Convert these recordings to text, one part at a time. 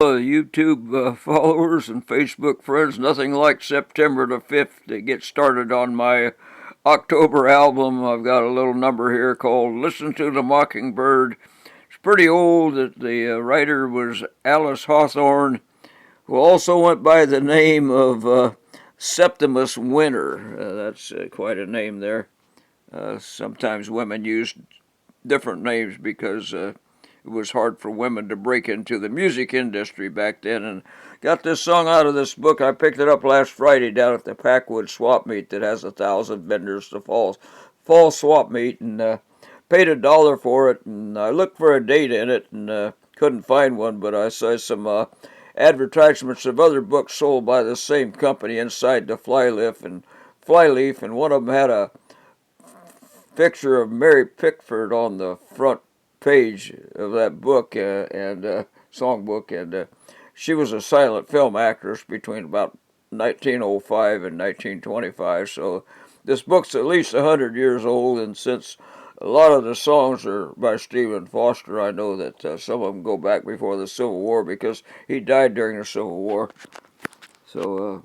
YouTube followers and Facebook friends, nothing like September the 5th to get started on my October album. I've got a little number here called Listen to the Mockingbird. It's pretty old. The writer was Alice Hawthorne, who also went by the name of Septimus Winter. That's quite a name there. Sometimes women used different names because it was hard for women to break into the music industry back then. And got this song out of this book. I picked it up last Friday down at the Packwood Swap Meet that has 1,000 vendors to fall swap meet, and paid $1 for it. And I looked for a date in it and couldn't find one, but I saw some advertisements of other books sold by the same company inside the flyleaf, and one of them had a picture of Mary Pickford on the front page of that book and songbook, and she was a silent film actress between about 1905 and 1925. So this book's at least 100 years old, and since a lot of the songs are by Stephen Foster, I know that some of them go back before the Civil War because he died during the Civil War. So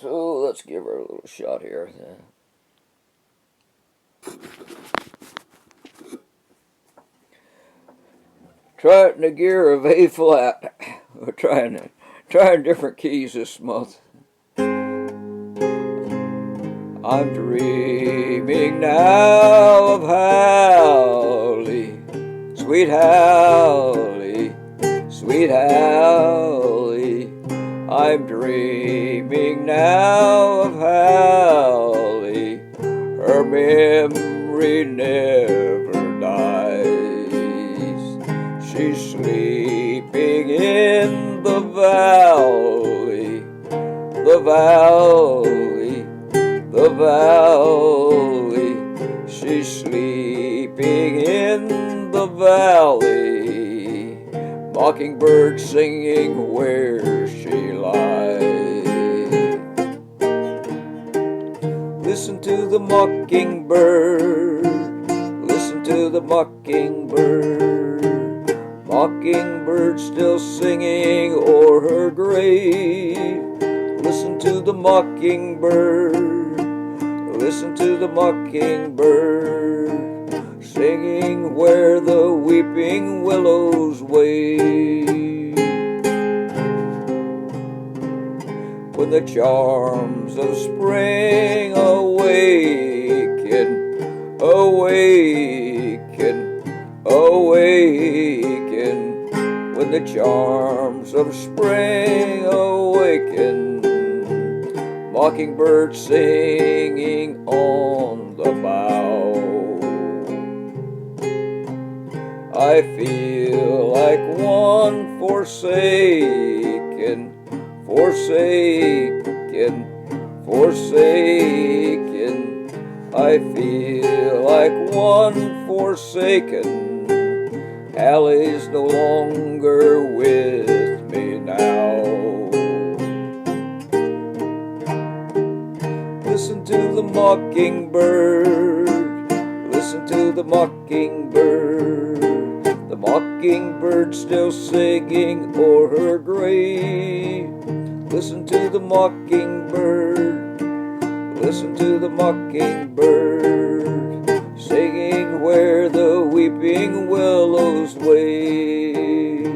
let's give her a little shot here. Try it in the gear of A flat. We're trying different keys this month. I'm dreaming now of Howley, sweet Howley, sweet Howley. I'm dreaming now of Howley, her memory never dies. She's sleeping in the valley, the valley, the valley. She's sleeping in the valley, mockingbird singing where she lies. Listen to the mockingbird, listen to the mockingbird. Mockingbird still singing o'er her grave. Listen to the mockingbird, listen to the mockingbird, singing where the weeping willows wave. When the charms of spring awaken, awaken, awaken. When the charms of spring awaken, mockingbird singing on the bough. I feel like one forsaken, forsaken, forsaken. I feel like one forsaken. Allie's no longer with me now. Listen to the mockingbird, listen to the mockingbird. The mockingbird still singing o'er her grave. Listen to the mockingbird, listen to the mockingbird, singing where the weeping willows wave.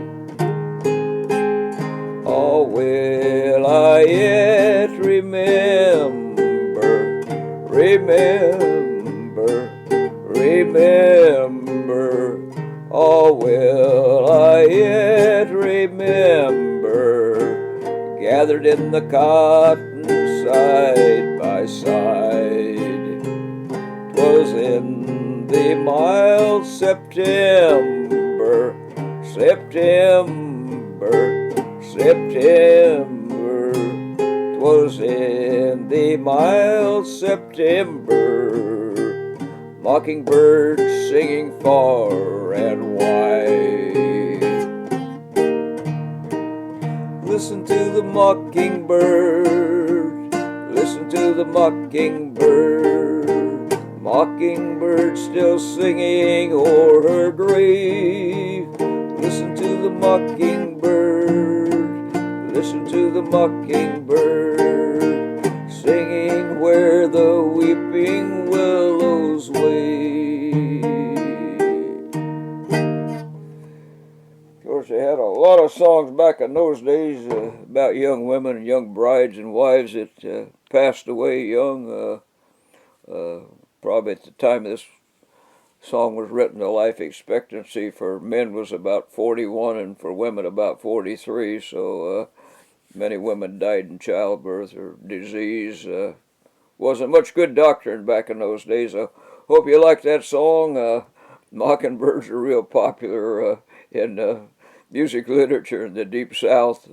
Oh, will I yet remember, remember, remember. Oh, will I yet remember, gathered in the cotton side by side. 'Twas in the mild September, September, September. 'Twas in the mild September, mockingbird singing far and wide. Listen to the mockingbird, listen to the mockingbird. Mockingbird still singing o'er her grave. Listen to the mockingbird, listen to the mockingbird, singing where the weeping willows wave. Of course, they had a lot of songs back in those days about young women and young brides and wives that passed away young. Probably at the time this song was written, the life expectancy for men was about 41 and for women about 43, so many women died in childbirth or disease. Wasn't much good doctoring back in those days. I hope you like that song. Mockingbirds are real popular in music literature in the Deep South.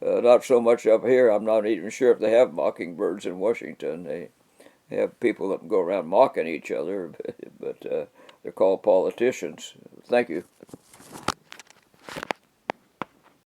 Not so much up here. I'm not even sure if they have mockingbirds in Washington. They have people that go around mocking each other, but they're called politicians. Thank you.